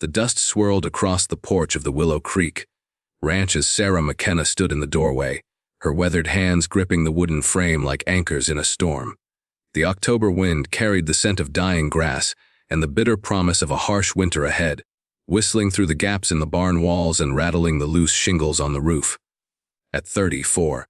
The dust swirled across the porch of the Willow Creek ranch as Sarah McKenna stood in the doorway, her weathered hands gripping the wooden frame like anchors in a storm. The October wind carried the scent of dying grass and the bitter promise of a harsh winter ahead, whistling through the gaps in the barn walls and rattling the loose shingles on the roof. At 34,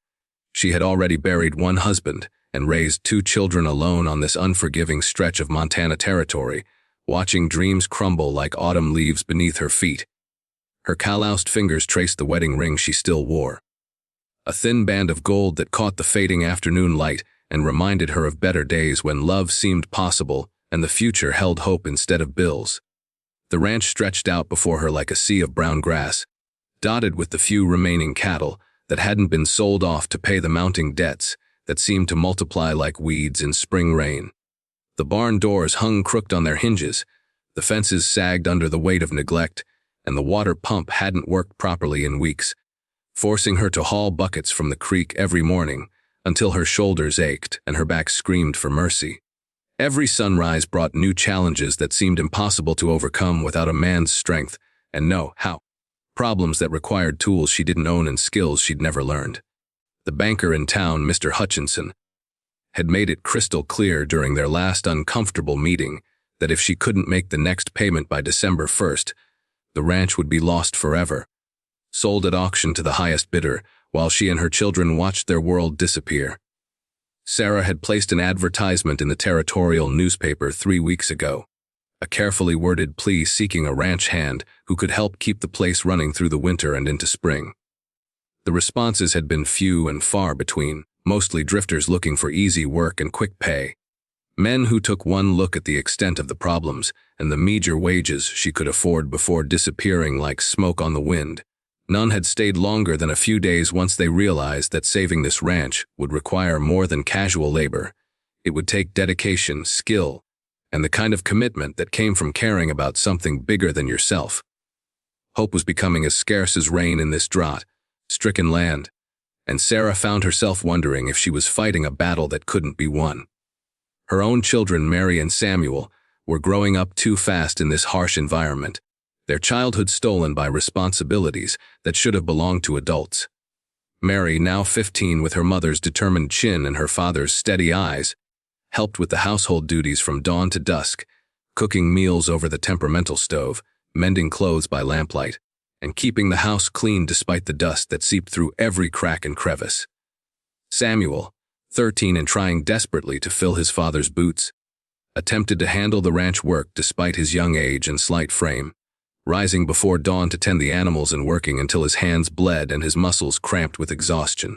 she had already buried one husband and raised 2 children alone on this unforgiving stretch of Montana territory, watching dreams crumble like autumn leaves beneath her feet. Her calloused fingers traced the wedding ring she still wore, a thin band of gold that caught the fading afternoon light and reminded her of better days when love seemed possible and the future held hope instead of bills. The ranch stretched out before her like a sea of brown grass, dotted with the few remaining cattle that hadn't been sold off to pay the mounting debts that seemed to multiply like weeds in spring rain. The barn doors hung crooked on their hinges, the fences sagged under the weight of neglect, and the water pump hadn't worked properly in weeks, forcing her to haul buckets from the creek every morning until her shoulders ached and her back screamed for mercy. Every sunrise brought new challenges that seemed impossible to overcome without a man's strength and know-how. Problems that required tools she didn't own and skills she'd never learned. The banker in town, Mr. Hutchinson, had made it crystal clear during their last uncomfortable meeting that if she couldn't make the next payment by December 1st, the ranch would be lost forever, sold at auction to the highest bidder, while she and her children watched their world disappear. Sarah had placed an advertisement in the territorial newspaper 3 weeks ago, a carefully worded plea seeking a ranch hand who could help keep the place running through the winter and into spring. The responses had been few and far between, mostly drifters looking for easy work and quick pay. Men who took one look at the extent of the problems and the meager wages she could afford before disappearing like smoke on the wind. None had stayed longer than a few days once they realized that saving this ranch would require more than casual labor. It would take dedication, skill, and the kind of commitment that came from caring about something bigger than yourself. Hope was becoming as scarce as rain in this drought-stricken land, and Sarah found herself wondering if she was fighting a battle that couldn't be won. Her own children, Mary and Samuel, were growing up too fast in this harsh environment, their childhood stolen by responsibilities that should have belonged to adults. Mary, now 15 with her mother's determined chin and her father's steady eyes, helped with the household duties from dawn to dusk, cooking meals over the temperamental stove, mending clothes by lamplight, and keeping the house clean despite the dust that seeped through every crack and crevice. Samuel, 13 and trying desperately to fill his father's boots, attempted to handle the ranch work despite his young age and slight frame, rising before dawn to tend the animals and working until his hands bled and his muscles cramped with exhaustion.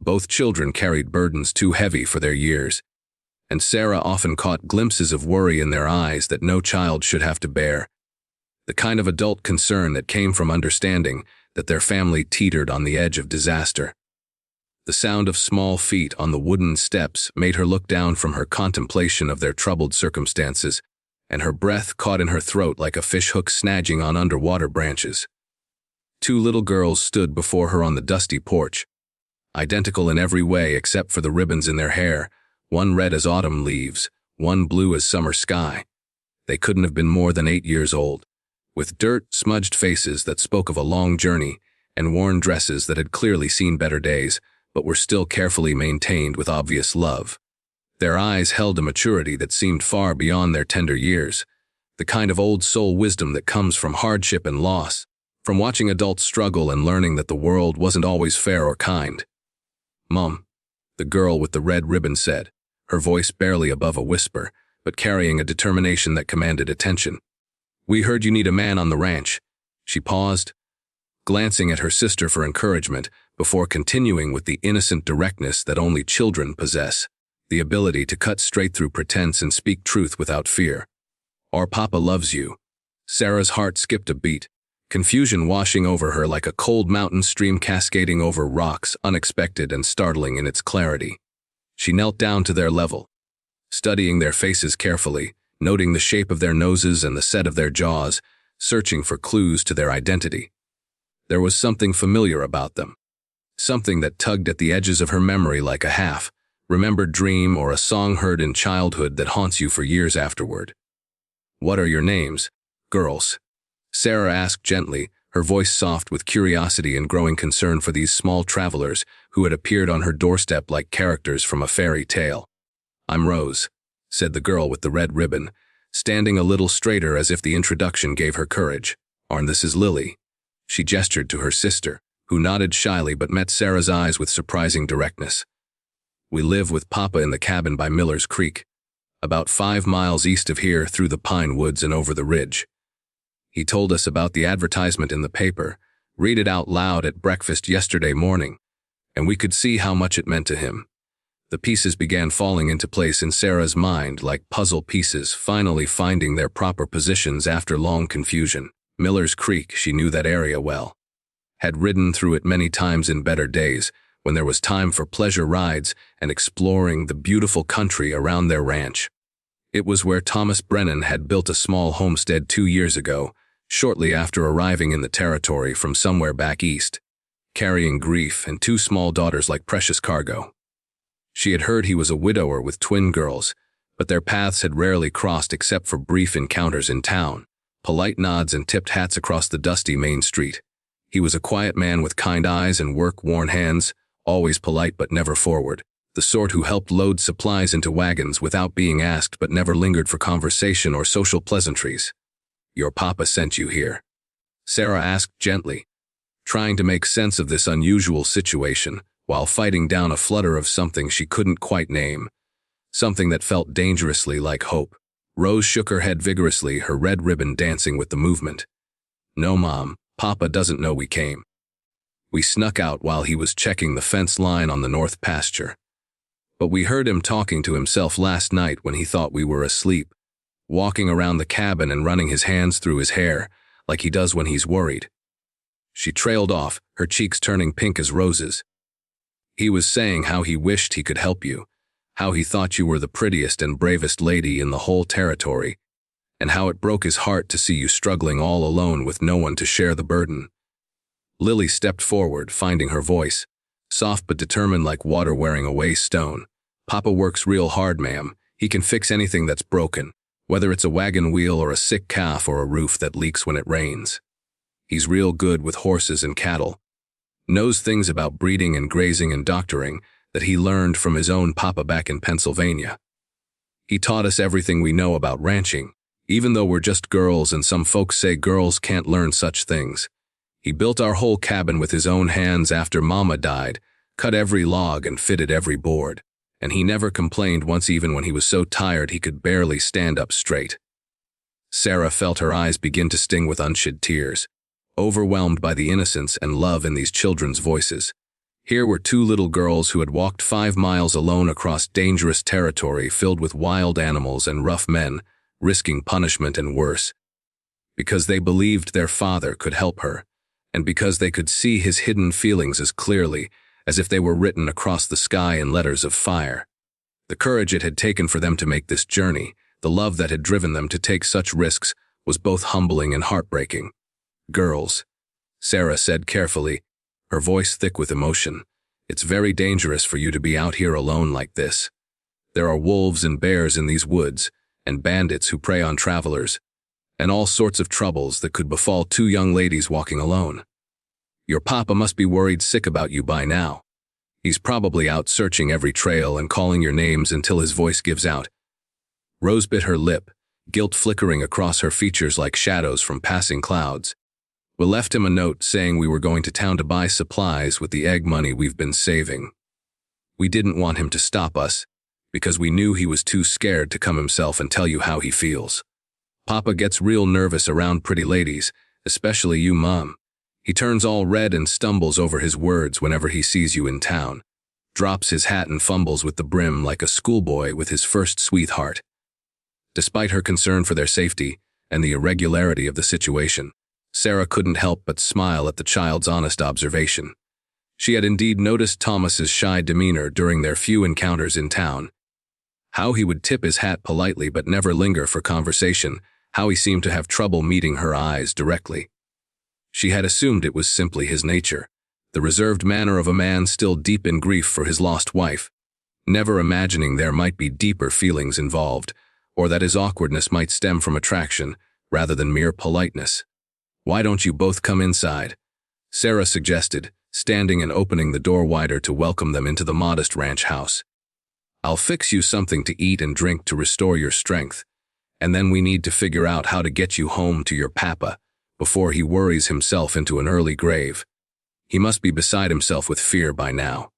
Both children carried burdens too heavy for their years, and Sarah often caught glimpses of worry in their eyes that no child should have to bear, the kind of adult concern that came from understanding that their family teetered on the edge of disaster. The sound of small feet on the wooden steps made her look down from her contemplation of their troubled circumstances, and her breath caught in her throat like a fishhook snaging on underwater branches. 2 little girls stood before her on the dusty porch, identical in every way except for the ribbons in their hair, one red as autumn leaves, one blue as summer sky. They couldn't have been more than 8 years old, with dirt-smudged faces that spoke of a long journey and worn dresses that had clearly seen better days, but were still carefully maintained with obvious love. Their eyes held a maturity that seemed far beyond their tender years, the kind of old soul wisdom that comes from hardship and loss, from watching adults struggle and learning that the world wasn't always fair or kind. "Mom," the girl with the red ribbon said, her voice barely above a whisper, but carrying a determination that commanded attention. "We heard you need a man on the ranch." She paused, glancing at her sister for encouragement, before continuing with the innocent directness that only children possess, the ability to cut straight through pretense and speak truth without fear. "Our papa loves you." Sarah's heart skipped a beat, confusion washing over her like a cold mountain stream cascading over rocks, unexpected and startling in its clarity. She knelt down to their level, studying their faces carefully, noting the shape of their noses and the set of their jaws, searching for clues to their identity. There was something familiar about them, something that tugged at the edges of her memory like a half-remembered dream or a song heard in childhood that haunts you for years afterward. "What are your names, girls?" Sarah asked gently, her voice soft with curiosity and growing concern for these small travelers who had appeared on her doorstep like characters from a fairy tale. "I'm Rose," said the girl with the red ribbon, standing a little straighter as if the introduction gave her courage. "And this is Lily." She gestured to her sister, who nodded shyly but met Sarah's eyes with surprising directness. "We live with Papa in the cabin by Miller's Creek, about 5 miles east of here through the pine woods and over the ridge. He told us about the advertisement in the paper, read it out loud at breakfast yesterday morning, and we could see how much it meant to him." The pieces began falling into place in Sarah's mind like puzzle pieces, finally finding their proper positions after long confusion. Miller's Creek, she knew that area well. Had ridden through it many times in better days, when there was time for pleasure rides and exploring the beautiful country around their ranch. It was where Thomas Brennan had built a small homestead 2 years ago, shortly after arriving in the territory from somewhere back east, carrying grief and 2 small daughters like precious cargo. She had heard he was a widower with twin girls, but their paths had rarely crossed except for brief encounters in town, polite nods and tipped hats across the dusty main street. He was a quiet man with kind eyes and work-worn hands, always polite but never forward, the sort who helped load supplies into wagons without being asked but never lingered for conversation or social pleasantries. "Your papa sent you here?" Sarah asked gently, trying to make sense of this unusual situation while fighting down a flutter of something she couldn't quite name, something that felt dangerously like hope. Rose shook her head vigorously, her red ribbon dancing with the movement. "No, Mom, Papa doesn't know we came. We snuck out while he was checking the fence line on the north pasture. But we heard him talking to himself last night when he thought we were asleep, walking around the cabin and running his hands through his hair, like he does when he's worried." She trailed off, her cheeks turning pink as roses. "He was saying how he wished he could help you, how he thought you were the prettiest and bravest lady in the whole territory, and how it broke his heart to see you struggling all alone with no one to share the burden." Lily stepped forward, finding her voice, soft but determined like water wearing away stone. "Papa works real hard, ma'am. He can fix anything that's broken, whether it's a wagon wheel or a sick calf or a roof that leaks when it rains. He's real good with horses and cattle. Knows things about breeding and grazing and doctoring that he learned from his own papa back in Pennsylvania. He taught us everything we know about ranching, even though we're just girls and some folks say girls can't learn such things. He built our whole cabin with his own hands after Mama died, cut every log and fitted every board, and he never complained once even when he was so tired he could barely stand up straight." Sarah felt her eyes begin to sting with unshed tears, overwhelmed by the innocence and love in these children's voices. Here were 2 little girls who had walked 5 miles alone across dangerous territory filled with wild animals and rough men, risking punishment and worse, because they believed their father could help her, and because they could see his hidden feelings as clearly as if they were written across the sky in letters of fire. The courage it had taken for them to make this journey, the love that had driven them to take such risks, was both humbling and heartbreaking. "Girls," Sarah said carefully, her voice thick with emotion, "it's very dangerous for you to be out here alone like this. There are wolves and bears in these woods, and bandits who prey on travelers, and all sorts of troubles that could befall 2 young ladies walking alone. Your papa must be worried sick about you by now. He's probably out searching every trail and calling your names until his voice gives out." Rose bit her lip, guilt flickering across her features like shadows from passing clouds. "We left him a note saying we were going to town to buy supplies with the egg money we've been saving. We didn't want him to stop us, because we knew he was too scared to come himself and tell you how he feels. Papa gets real nervous around pretty ladies, especially you, Mom. He turns all red and stumbles over his words whenever he sees you in town, drops his hat and fumbles with the brim like a schoolboy with his first sweetheart." Despite her concern for their safety and the irregularity of the situation, Sarah couldn't help but smile at the child's honest observation. She had indeed noticed Thomas's shy demeanor during their few encounters in town. How he would tip his hat politely but never linger for conversation, how he seemed to have trouble meeting her eyes directly. She had assumed it was simply his nature, the reserved manner of a man still deep in grief for his lost wife, never imagining there might be deeper feelings involved, or that his awkwardness might stem from attraction rather than mere politeness. Why don't you both come inside? Sarah suggested, standing and opening the door wider to welcome them into the modest ranch house. I'll fix you something to eat and drink to restore your strength, and then we need to figure out how to get you home to your papa before he worries himself into an early grave. He must be beside himself with fear by now.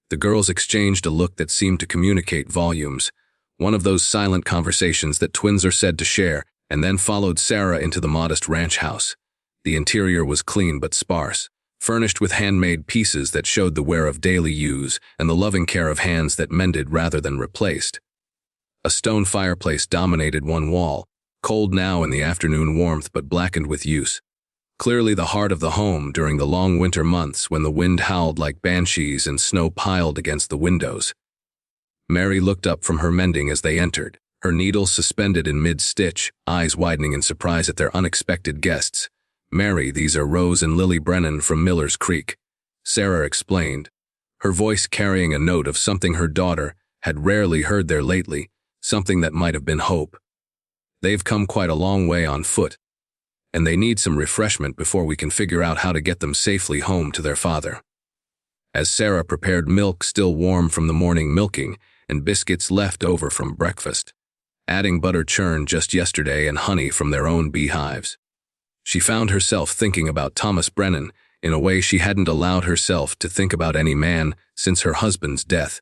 The girls exchanged a look that seemed to communicate volumes, one of those silent conversations that twins are said to share, and then followed Sarah into the modest ranch house. The interior was clean but sparse, furnished with handmade pieces that showed the wear of daily use and the loving care of hands that mended rather than replaced. A stone fireplace dominated one wall, cold now in the afternoon warmth but blackened with use. Clearly the heart of the home during the long winter months when the wind howled like banshees and snow piled against the windows. Mary looked up from her mending as they entered, her needle suspended in mid-stitch, eyes widening in surprise at their unexpected guests. "Mary, these are Rose and Lily Brennan from Miller's Creek," Sarah explained, her voice carrying a note of something her daughter had rarely heard there lately, something that might have been hope. "They've come quite a long way on foot, and they need some refreshment before we can figure out how to get them safely home to their father." As Sarah prepared milk still warm from the morning milking and biscuits left over from breakfast, adding butter churned just yesterday and honey from their own beehives, she found herself thinking about Thomas Brennan in a way she hadn't allowed herself to think about any man since her husband's death.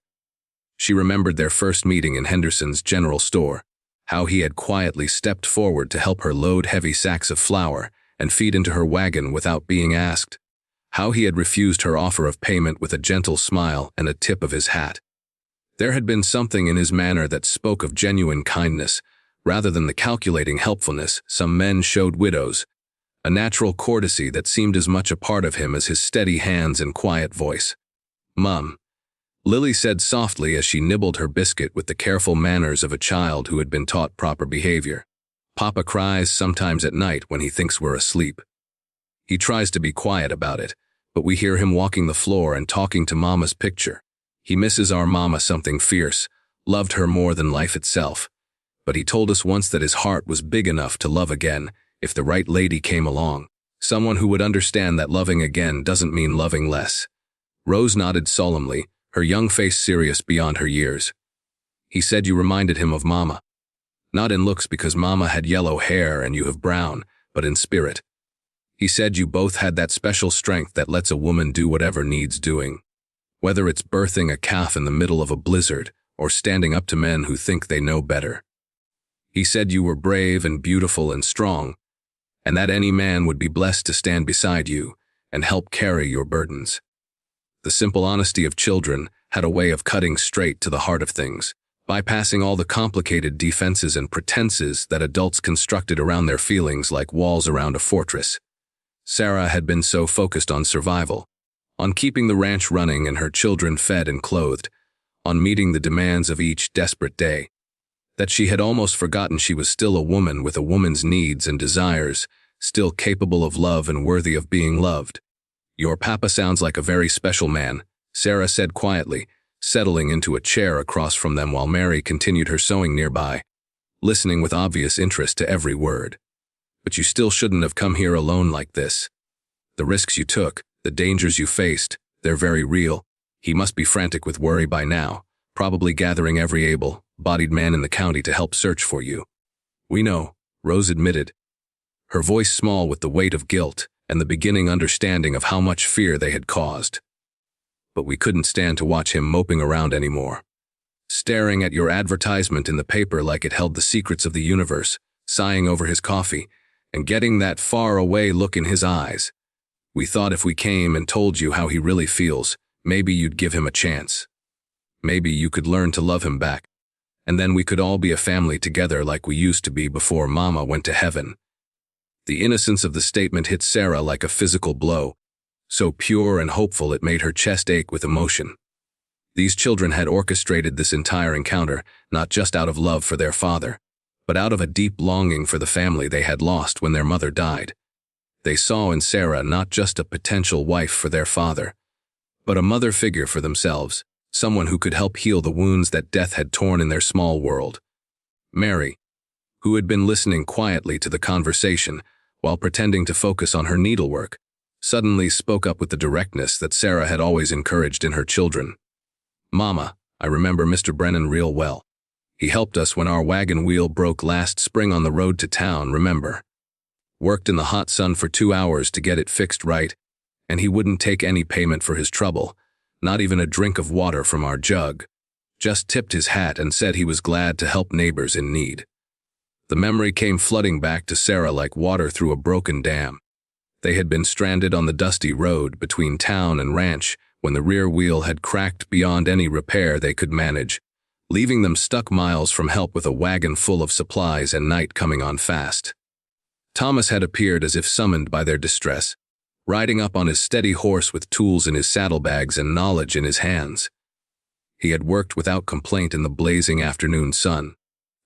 She remembered their first meeting in Henderson's general store, how he had quietly stepped forward to help her load heavy sacks of flour and feed into her wagon without being asked, how he had refused her offer of payment with a gentle smile and a tip of his hat. There had been something in his manner that spoke of genuine kindness, rather than the calculating helpfulness some men showed widows, a natural courtesy that seemed as much a part of him as his steady hands and quiet voice. "Mum," Lily said softly as she nibbled her biscuit with the careful manners of a child who had been taught proper behavior. "Papa cries sometimes at night when he thinks we're asleep. He tries to be quiet about it, but we hear him walking the floor and talking to Mama's picture. He misses our Mama something fierce, loved her more than life itself. But he told us once that his heart was big enough to love again if the right lady came along, someone who would understand that loving again doesn't mean loving less." Rose nodded solemnly, her young face serious beyond her years. "He said you reminded him of Mama. Not in looks because Mama had yellow hair and you have brown, but in spirit. He said you both had that special strength that lets a woman do whatever needs doing. Whether it's birthing a calf in the middle of a blizzard or standing up to men who think they know better. He said you were brave and beautiful and strong, and that any man would be blessed to stand beside you and help carry your burdens." The simple honesty of children had a way of cutting straight to the heart of things, bypassing all the complicated defenses and pretenses that adults constructed around their feelings like walls around a fortress. Sarah had been so focused on survival, on keeping the ranch running and her children fed and clothed, on meeting the demands of each desperate day, that she had almost forgotten she was still a woman with a woman's needs and desires, still capable of love and worthy of being loved. "Your papa sounds like a very special man," Sarah said quietly, settling into a chair across from them while Mary continued her sewing nearby, listening with obvious interest to every word. "But you still shouldn't have come here alone like this. The risks you took, the dangers you faced, they're very real. He must be frantic with worry by now, probably gathering every able-bodied man in the county to help search for you." "We know," Rose admitted, her voice small with the weight of guilt and the beginning understanding of how much fear they had caused. "But we couldn't stand to watch him moping around anymore. Staring at your advertisement in the paper like it held the secrets of the universe, sighing over his coffee, and getting that far-away look in his eyes. We thought if we came and told you how he really feels, maybe you'd give him a chance. Maybe you could learn to love him back, and then we could all be a family together like we used to be before Mama went to heaven." The innocence of the statement hit Sarah like a physical blow, so pure and hopeful it made her chest ache with emotion. These children had orchestrated this entire encounter not just out of love for their father, but out of a deep longing for the family they had lost when their mother died. They saw in Sarah not just a potential wife for their father, but a mother figure for themselves, someone who could help heal the wounds that death had torn in their small world. Mary, who had been listening quietly to the conversation, while pretending to focus on her needlework, suddenly spoke up with the directness that Sarah had always encouraged in her children. "Mama, I remember Mr. Brennan real well. He helped us when our wagon wheel broke last spring on the road to town, remember? Worked in the hot sun for 2 hours to get it fixed right, and he wouldn't take any payment for his trouble, not even a drink of water from our jug. Just tipped his hat and said he was glad to help neighbors in need." The memory came flooding back to Sarah like water through a broken dam. They had been stranded on the dusty road between town and ranch when the rear wheel had cracked beyond any repair they could manage, leaving them stuck miles from help with a wagon full of supplies and night coming on fast. Thomas had appeared as if summoned by their distress, riding up on his steady horse with tools in his saddlebags and knowledge in his hands. He had worked without complaint in the blazing afternoon sun,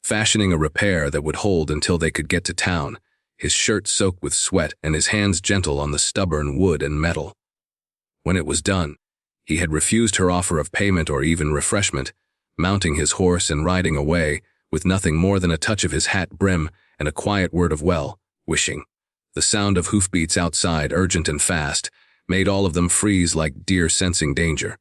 fashioning a repair that would hold until they could get to town, his shirt soaked with sweat and his hands gentle on the stubborn wood and metal. When it was done, he had refused her offer of payment or even refreshment, mounting his horse and riding away with nothing more than a touch of his hat brim and a quiet word of well-wishing. The sound of hoofbeats outside, urgent and fast, made all of them freeze like deer sensing danger.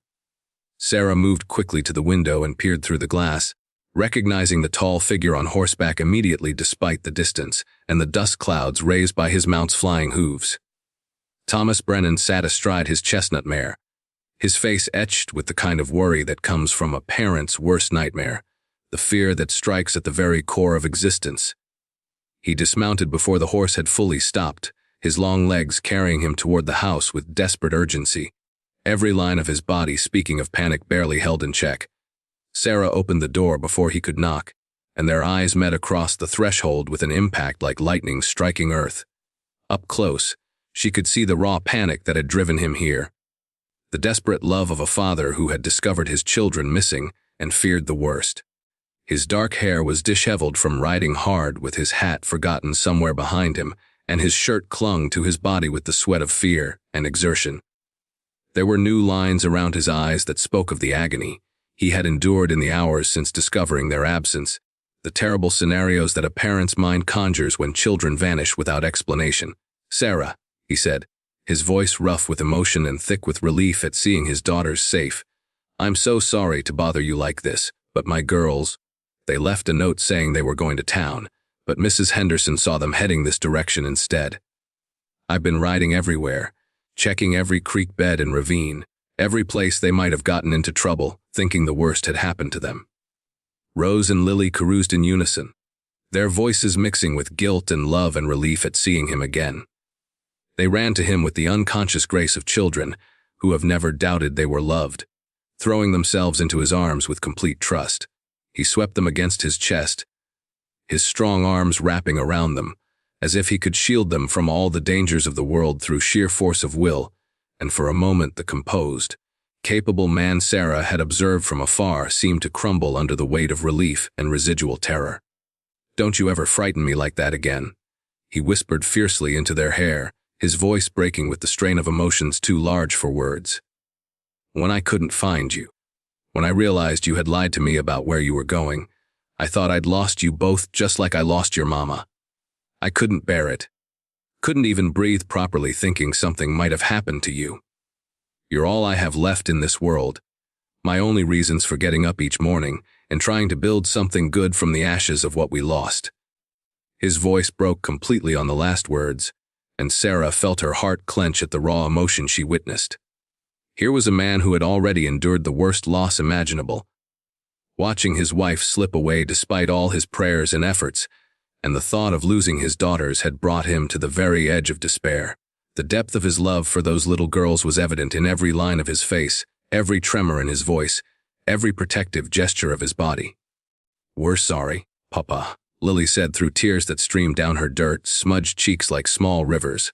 Sarah moved quickly to the window and peered through the glass, recognizing the tall figure on horseback immediately despite the distance and the dust clouds raised by his mount's flying hooves. Thomas Brennan sat astride his chestnut mare, his face etched with the kind of worry that comes from a parent's worst nightmare, the fear that strikes at the very core of existence. He dismounted before the horse had fully stopped, his long legs carrying him toward the house with desperate urgency, every line of his body speaking of panic barely held in check. Sarah opened the door before he could knock, and their eyes met across the threshold with an impact like lightning striking earth. Up close, she could see the raw panic that had driven him here. The desperate love of a father who had discovered his children missing and feared the worst. His dark hair was disheveled from riding hard with his hat forgotten somewhere behind him, and his shirt clung to his body with the sweat of fear and exertion. There were new lines around his eyes that spoke of the agony he had endured in the hours since discovering their absence, the terrible scenarios that a parent's mind conjures when children vanish without explanation. "Sarah," he said, his voice rough with emotion and thick with relief at seeing his daughters safe. "I'm so sorry to bother you like this, but my girls—" They left a note saying they were going to town, but Mrs. Henderson saw them heading this direction instead. "I've been riding everywhere, checking every creek bed and ravine, every place they might have gotten into trouble, thinking the worst had happened to them." Rose and Lily caroused in unison, their voices mixing with guilt and love and relief at seeing him again. They ran to him with the unconscious grace of children who have never doubted they were loved, throwing themselves into his arms with complete trust. He swept them against his chest, his strong arms wrapping around them, as if he could shield them from all the dangers of the world through sheer force of will, and for a moment the composed, capable man Sarah had observed from afar seemed to crumble under the weight of relief and residual terror. "Don't you ever frighten me like that again," he whispered fiercely into their hair, his voice breaking with the strain of emotions too large for words. "When I couldn't find you, when I realized you had lied to me about where you were going, I thought I'd lost you both just like I lost your mama. I couldn't bear it. Couldn't even breathe properly thinking something might have happened to you. You're all I have left in this world, my only reasons for getting up each morning and trying to build something good from the ashes of what we lost." His voice broke completely on the last words, and Sarah felt her heart clench at the raw emotion she witnessed. Here was a man who had already endured the worst loss imaginable, watching his wife slip away despite all his prayers and efforts, and the thought of losing his daughters had brought him to the very edge of despair. The depth of his love for those little girls was evident in every line of his face, every tremor in his voice, every protective gesture of his body. "We're sorry, Papa," Lily said through tears that streamed down her smudged cheeks like small rivers.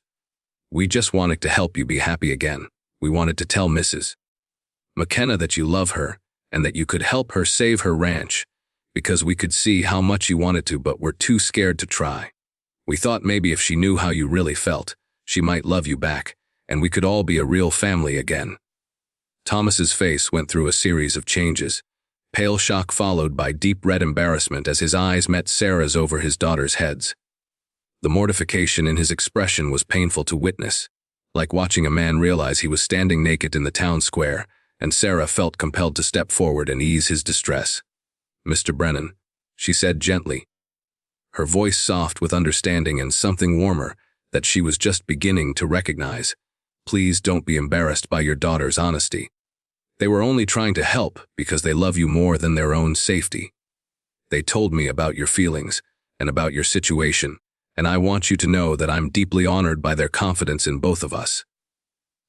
"We just wanted to help you be happy again. We wanted to tell Mrs. McKenna that you love her and that you could help her save her ranch, because we could see how much you wanted to but were too scared to try. We thought maybe if she knew how you really felt, she might love you back, and we could all be a real family again." Thomas's face went through a series of changes, pale shock followed by deep red embarrassment as his eyes met Sarah's over his daughters' heads. The mortification in his expression was painful to witness, like watching a man realize he was standing naked in the town square, and Sarah felt compelled to step forward and ease his distress. "Mr. Brennan," she said gently, her voice soft with understanding and something warmer that she was just beginning to recognize. "Please don't be embarrassed by your daughter's honesty. They were only trying to help because they love you more than their own safety. They told me about your feelings and about your situation, and I want you to know that I'm deeply honored by their confidence in both of us."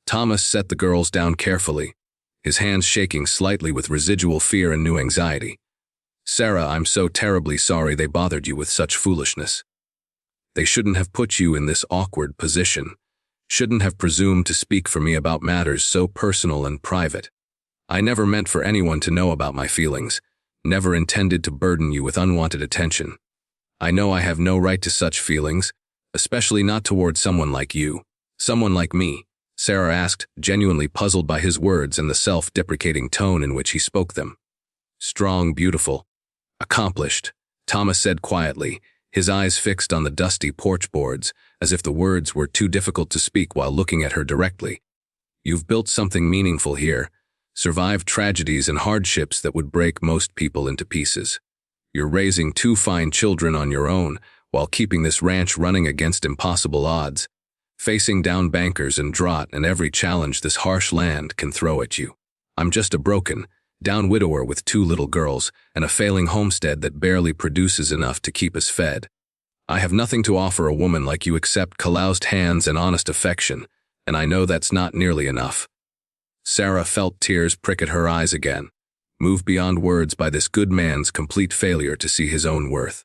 Thomas set the girls down carefully, his hands shaking slightly with residual fear and new anxiety. "Sarah, I'm so terribly sorry they bothered you with such foolishness. They shouldn't have put you in this awkward position, shouldn't have presumed to speak for me about matters so personal and private. I never meant for anyone to know about my feelings, never intended to burden you with unwanted attention. I know I have no right to such feelings, especially not toward someone like you." "Someone like me?" Sarah asked, genuinely puzzled by his words and the self-deprecating tone in which he spoke them. "Strong, beautiful, accomplished," Thomas said quietly, his eyes fixed on the dusty porch boards, as if the words were too difficult to speak while looking at her directly. "You've built something meaningful here, survived tragedies and hardships that would break most people into pieces. You're raising 2 fine children on your own while keeping this ranch running against impossible odds, facing down bankers and drought and every challenge this harsh land can throw at you. I'm just a broken, down widower with 2 little girls and a failing homestead that barely produces enough to keep us fed. I have nothing to offer a woman like you except calloused hands and honest affection, and I know that's not nearly enough." Sarah felt tears prick at her eyes again, moved beyond words by this good man's complete failure to see his own worth.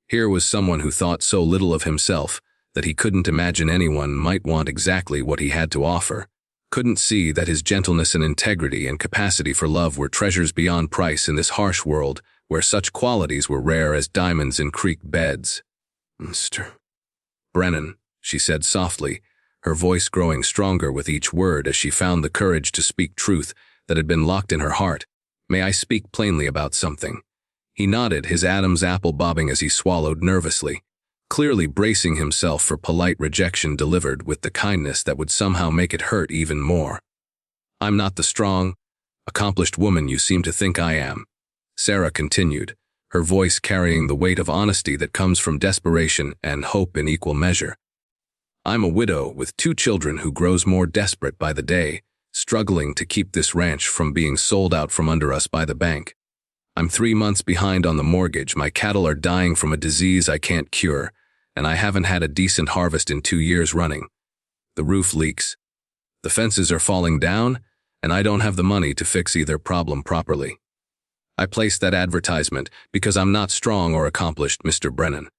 Here was someone who thought so little of himself that he couldn't imagine anyone might want exactly what he had to offer, couldn't see that his gentleness and integrity and capacity for love were treasures beyond price in this harsh world where such qualities were rare as diamonds in creek beds. "Mr. Brennan," she said softly, her voice growing stronger with each word as she found the courage to speak truth that had been locked in her heart. "May I speak plainly about something?" He nodded, his Adam's apple bobbing as he swallowed nervously, clearly bracing himself for polite rejection delivered with the kindness that would somehow make it hurt even more. "I'm not the strong, accomplished woman you seem to think I am," Sarah continued, her voice carrying the weight of honesty that comes from desperation and hope in equal measure. "I'm a widow with 2 children who grows more desperate by the day, struggling to keep this ranch from being sold out from under us by the bank. I'm 3 months behind on the mortgage, my cattle are dying from a disease I can't cure, and I haven't had a decent harvest in 2 years running. The roof leaks. The fences are falling down, and I don't have the money to fix either problem properly. I placed that advertisement because I'm not strong or accomplished, Mr. Brennan.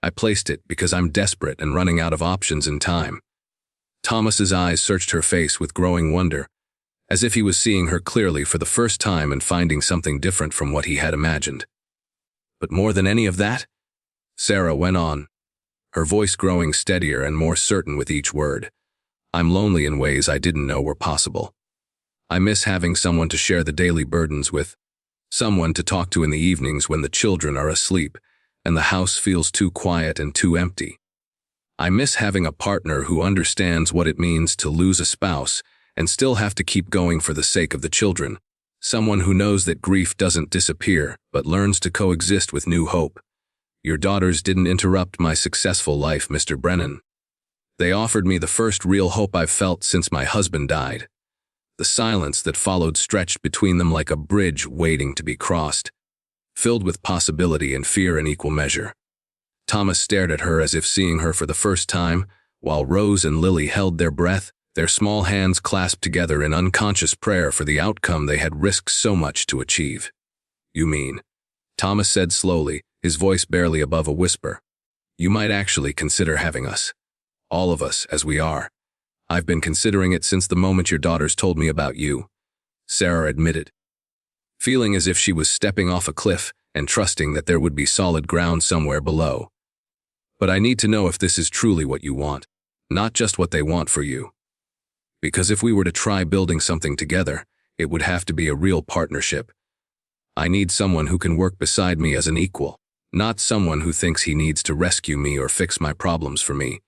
I placed it because I'm desperate and running out of options and time." Thomas's eyes searched her face with growing wonder, as if he was seeing her clearly for the first time and finding something different from what he had imagined. "But more than any of that," Sarah went on, her voice growing steadier and more certain with each word, "I'm lonely in ways I didn't know were possible. I miss having someone to share the daily burdens with, someone to talk to in the evenings when the children are asleep and the house feels too quiet and too empty. I miss having a partner who understands what it means to lose a spouse and still have to keep going for the sake of the children, someone who knows that grief doesn't disappear but learns to coexist with new hope. Your daughters didn't interrupt my successful life, Mr. Brennan. They offered me the first real hope I've felt since my husband died. The silence that followed stretched between them like a bridge waiting to be crossed, filled with possibility and fear in equal measure." Thomas stared at her as if seeing her for the first time, while Rose and Lily held their breath, their small hands clasped together in unconscious prayer for the outcome they had risked so much to achieve. "You mean," Thomas said slowly, his voice barely above a whisper, "you might actually consider having us. All of us, as we are. I've been considering it since the moment your daughters told me about you," Sarah admitted, feeling as if she was stepping off a cliff and trusting that there would be solid ground somewhere below. "But I need to know if this is truly what you want, not just what they want for you. Because if we were to try building something together, it would have to be a real partnership. I need someone who can work beside me as an equal, not someone who thinks he needs to rescue me or fix my problems for me.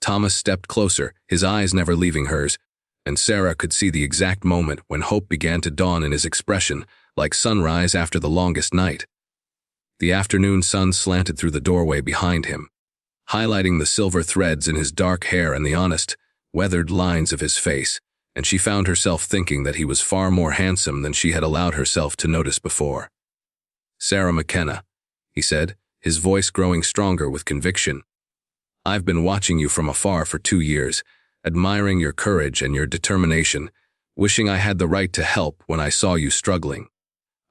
Thomas stepped closer, his eyes never leaving hers, and Sarah could see the exact moment when hope began to dawn in his expression, like sunrise after the longest night. The afternoon sun slanted through the doorway behind him, highlighting the silver threads in his dark hair and the honest, weathered lines of his face, and she found herself thinking that he was far more handsome than she had allowed herself to notice before. "Sarah McKenna," he said, his voice growing stronger with conviction. "I've been watching you from afar for 2 years, admiring your courage and your determination, wishing I had the right to help when I saw you struggling.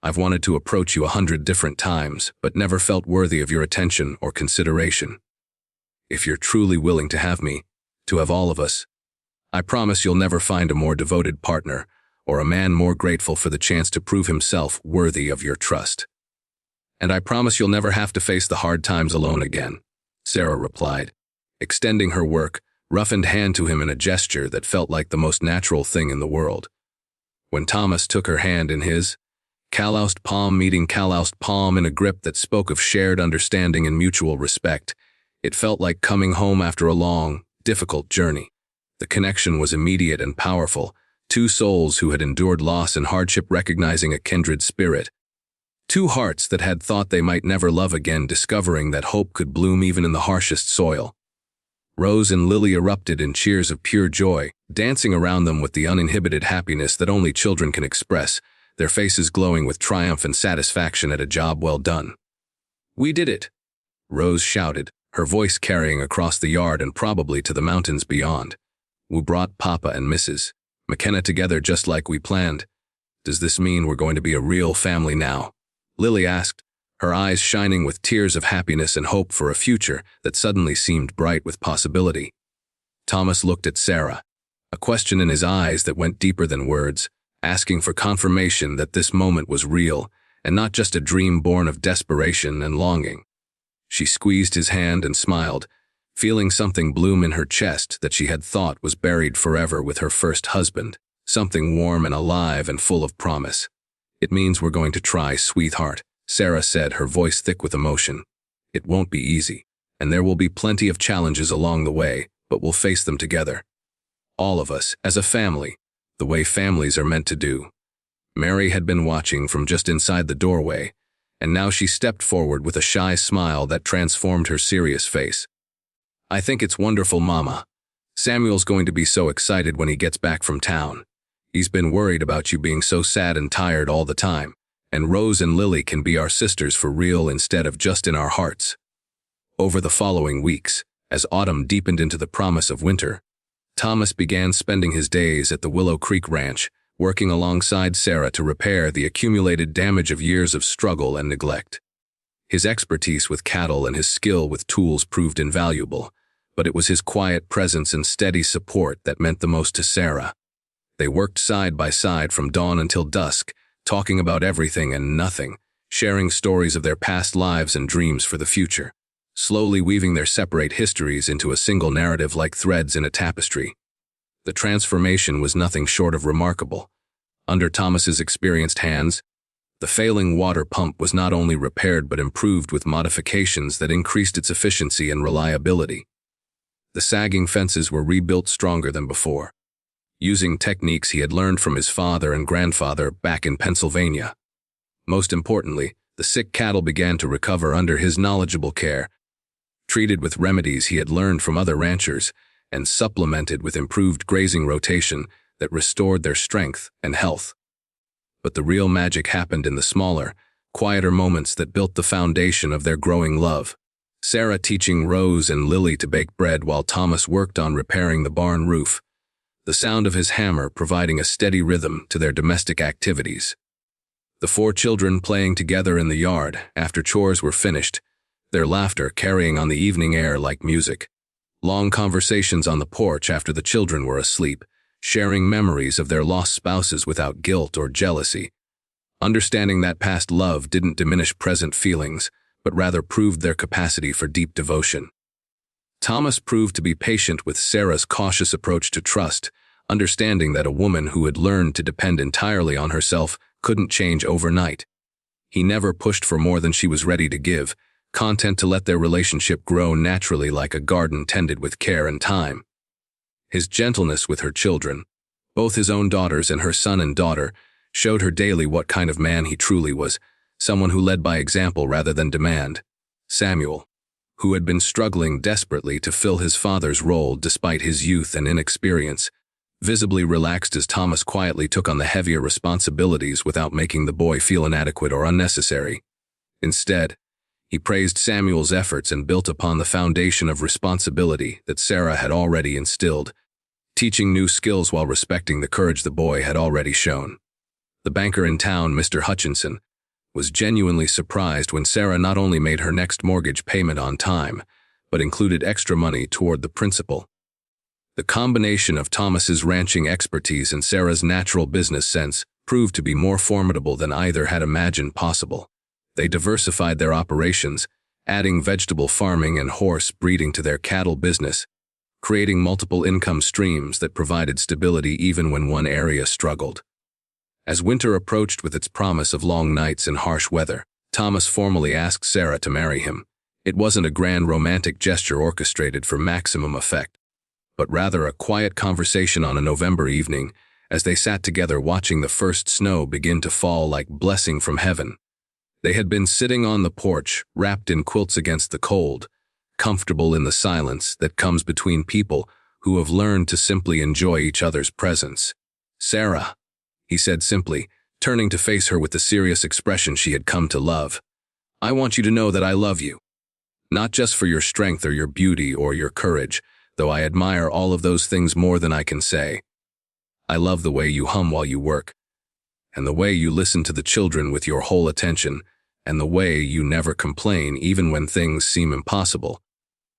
I've wanted to approach you 100 different times, but never felt worthy of your attention or consideration. If you're truly willing to have me, to have all of us, I promise you'll never find a more devoted partner or a man more grateful for the chance to prove himself worthy of your trust. And I promise you'll never have to face the hard times alone again," Sarah replied, extending her roughened hand to him in a gesture that felt like the most natural thing in the world. When Thomas took her hand in his, calloused palm meeting calloused palm in a grip that spoke of shared understanding and mutual respect, it felt like coming home after a long, difficult journey. The connection was immediate and powerful, two souls who had endured loss and hardship recognizing a kindred spirit. Two hearts that had thought they might never love again discovering that hope could bloom even in the harshest soil. Rose and Lily erupted in cheers of pure joy, dancing around them with the uninhibited happiness that only children can express, their faces glowing with triumph and satisfaction at a job well done. "We did it!" Rose shouted, her voice carrying across the yard and probably to the mountains beyond. "We brought Papa and Mrs. McKenna together just like we planned. Does this mean we're going to be a real family now?" Lily asked, her eyes shining with tears of happiness and hope for a future that suddenly seemed bright with possibility. Thomas looked at Sarah, a question in his eyes that went deeper than words, asking for confirmation that this moment was real and not just a dream born of desperation and longing. She squeezed his hand and smiled, feeling something bloom in her chest that she had thought was buried forever with her first husband, something warm and alive and full of promise. "It means we're going to try, sweetheart," Sarah said, her voice thick with emotion. "It won't be easy, and there will be plenty of challenges along the way, but we'll face them together. All of us, as a family, the way families are meant to do." Mary had been watching from just inside the doorway, and now she stepped forward with a shy smile that transformed her serious face. "I think it's wonderful, Mama. Samuel's going to be so excited when he gets back from town. He's been worried about you being so sad and tired all the time, and Rose and Lily can be our sisters for real instead of just in our hearts." Over the following weeks, as autumn deepened into the promise of winter, Thomas began spending his days at the Willow Creek Ranch, working alongside Sarah to repair the accumulated damage of years of struggle and neglect. His expertise with cattle and his skill with tools proved invaluable, but it was his quiet presence and steady support that meant the most to Sarah. They worked side by side from dawn until dusk, talking about everything and nothing, sharing stories of their past lives and dreams for the future, slowly weaving their separate histories into a single narrative like threads in a tapestry. The transformation was nothing short of remarkable. Under Thomas's experienced hands, the failing water pump was not only repaired but improved with modifications that increased its efficiency and reliability. The sagging fences were rebuilt stronger than before, using techniques he had learned from his father and grandfather back in Pennsylvania. Most importantly, the sick cattle began to recover under his knowledgeable care, treated with remedies he had learned from other ranchers, and supplemented with improved grazing rotation that restored their strength and health. But the real magic happened in the smaller, quieter moments that built the foundation of their growing love. Sarah teaching Rose and Lily to bake bread while Thomas worked on repairing the barn roof, the sound of his hammer providing a steady rhythm to their domestic activities. The 4 children playing together in the yard after chores were finished, their laughter carrying on the evening air like music. Long conversations on the porch after the children were asleep, sharing memories of their lost spouses without guilt or jealousy. Understanding that past love didn't diminish present feelings, but rather proved their capacity for deep devotion. Thomas proved to be patient with Sarah's cautious approach to trust, understanding that a woman who had learned to depend entirely on herself couldn't change overnight. He never pushed for more than she was ready to give, content to let their relationship grow naturally like a garden tended with care and time. His gentleness with her children, both his own daughters and her son and daughter, showed her daily what kind of man he truly was, someone who led by example rather than demand. Samuel, who had been struggling desperately to fill his father's role despite his youth and inexperience, visibly relaxed as Thomas quietly took on the heavier responsibilities without making the boy feel inadequate or unnecessary. Instead, he praised Samuel's efforts and built upon the foundation of responsibility that Sarah had already instilled, teaching new skills while respecting the courage the boy had already shown. The banker in town, Mr. Hutchinson, was genuinely surprised when Sarah not only made her next mortgage payment on time, but included extra money toward the principal. The combination of Thomas's ranching expertise and Sarah's natural business sense proved to be more formidable than either had imagined possible. They diversified their operations, adding vegetable farming and horse breeding to their cattle business, creating multiple income streams that provided stability even when one area struggled. As winter approached with its promise of long nights and harsh weather, Thomas formally asked Sarah to marry him. It wasn't a grand romantic gesture orchestrated for maximum effect, but rather a quiet conversation on a November evening as they sat together watching the first snow begin to fall like blessing from heaven. They had been sitting on the porch, wrapped in quilts against the cold, comfortable in the silence that comes between people who have learned to simply enjoy each other's presence. "Sarah," he said simply, turning to face her with the serious expression she had come to love, "I want you to know that I love you. Not just for your strength or your beauty or your courage, though I admire all of those things more than I can say. I love the way you hum while you work, and the way you listen to the children with your whole attention, and the way you never complain even when things seem impossible.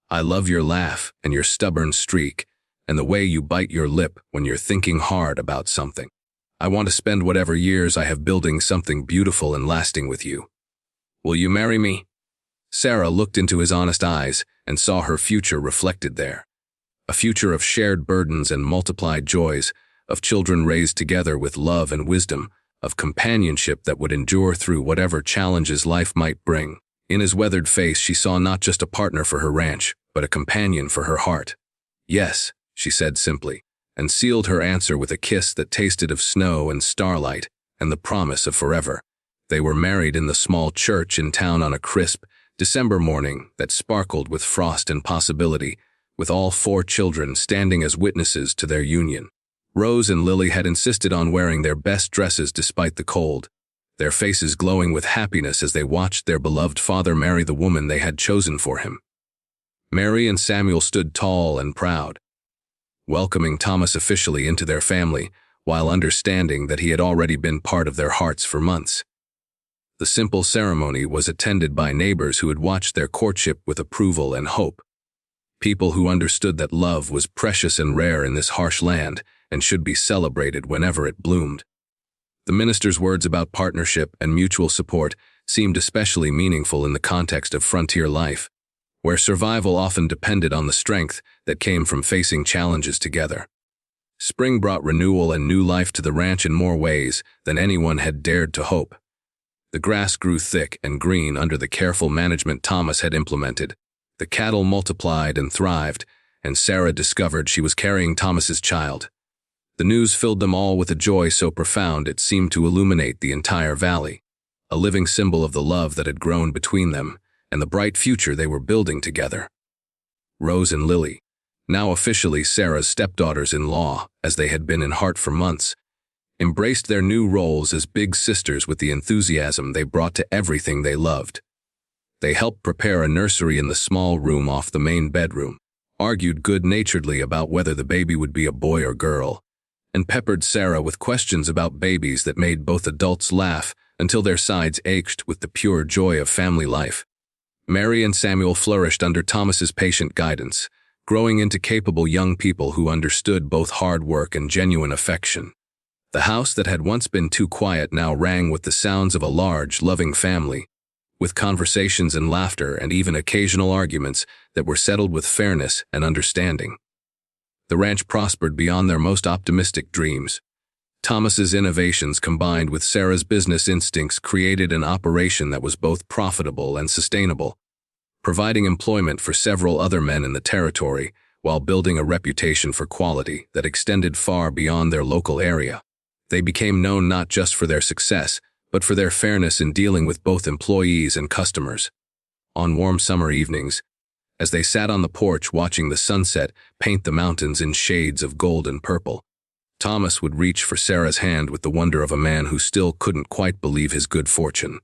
I love your laugh and your stubborn streak, and the way you bite your lip when you're thinking hard about something. I want to spend whatever years I have building something beautiful and lasting with you. Will you marry me?" Sarah looked into his honest eyes and saw her future reflected there. A future of shared burdens and multiplied joys, of children raised together with love and wisdom, of companionship that would endure through whatever challenges life might bring. In his weathered face she saw not just a partner for her ranch, but a companion for her heart. "Yes," she said simply, and sealed her answer with a kiss that tasted of snow and starlight and the promise of forever. They were married in the small church in town on a crisp December morning that sparkled with frost and possibility, with all 4 children standing as witnesses to their union. Rose and Lily had insisted on wearing their best dresses despite the cold, their faces glowing with happiness as they watched their beloved father marry the woman they had chosen for him. Mary and Samuel stood tall and proud, welcoming Thomas officially into their family, while understanding that he had already been part of their hearts for months. The simple ceremony was attended by neighbors who had watched their courtship with approval and hope. People who understood that love was precious and rare in this harsh land and should be celebrated whenever it bloomed. The minister's words about partnership and mutual support seemed especially meaningful in the context of frontier life, where survival often depended on the strength that came from facing challenges together. Spring brought renewal and new life to the ranch in more ways than anyone had dared to hope. The grass grew thick and green under the careful management Thomas had implemented. The cattle multiplied and thrived, and Sarah discovered she was carrying Thomas's child. The news filled them all with a joy so profound it seemed to illuminate the entire valley, a living symbol of the love that had grown between them and the bright future they were building together. Rose and Lily, now officially Sarah's stepdaughters-in-law, as they had been in heart for months, embraced their new roles as big sisters with the enthusiasm they brought to everything they loved. They helped prepare a nursery in the small room off the main bedroom, argued good-naturedly about whether the baby would be a boy or girl, and peppered Sarah with questions about babies that made both adults laugh until their sides ached with the pure joy of family life. Mary and Samuel flourished under Thomas's patient guidance, growing into capable young people who understood both hard work and genuine affection. The house that had once been too quiet now rang with the sounds of a large, loving family, with conversations and laughter and even occasional arguments that were settled with fairness and understanding. The ranch prospered beyond their most optimistic dreams. Thomas's innovations combined with Sarah's business instincts created an operation that was both profitable and sustainable, providing employment for several other men in the territory while building a reputation for quality that extended far beyond their local area. They became known not just for their success, but for their fairness in dealing with both employees and customers. On warm summer evenings, as they sat on the porch watching the sunset paint the mountains in shades of gold and purple, Thomas would reach for Sarah's hand with the wonder of a man who still couldn't quite believe his good fortune.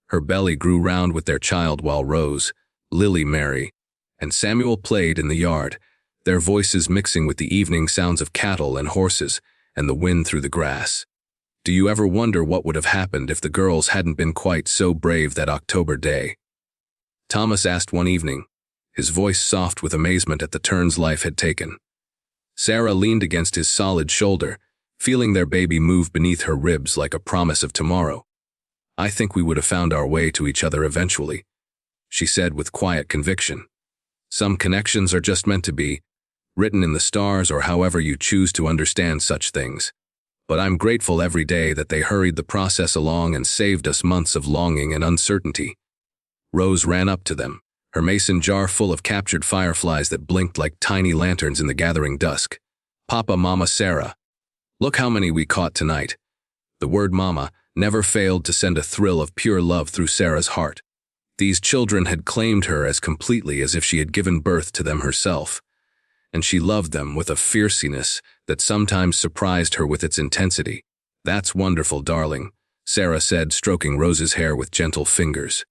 Her belly grew round with their child while Rose, Lily, Mary, and Samuel played in the yard, their voices mixing with the evening sounds of cattle and horses and the wind through the grass. Do you ever wonder what would have happened if the girls hadn't been quite so brave that October day? Thomas asked one evening, his voice soft with amazement at the turns life had taken. Sarah leaned against his solid shoulder, feeling their baby move beneath her ribs like a promise of tomorrow. I think we would have found our way to each other eventually, she said with quiet conviction. Some connections are just meant to be, written in the stars or however you choose to understand such things. But I'm grateful every day that they hurried the process along and saved us months of longing and uncertainty. Rose ran up to them, her mason jar full of captured fireflies that blinked like tiny lanterns in the gathering dusk. Papa, Mama, Sarah. Look how many we caught tonight. The word Mama never failed to send a thrill of pure love through Sarah's heart. These children had claimed her as completely as if she had given birth to them herself, and she loved them with a fierceness that sometimes surprised her with its intensity. That's wonderful, darling, Sarah said, stroking Rose's hair with gentle fingers.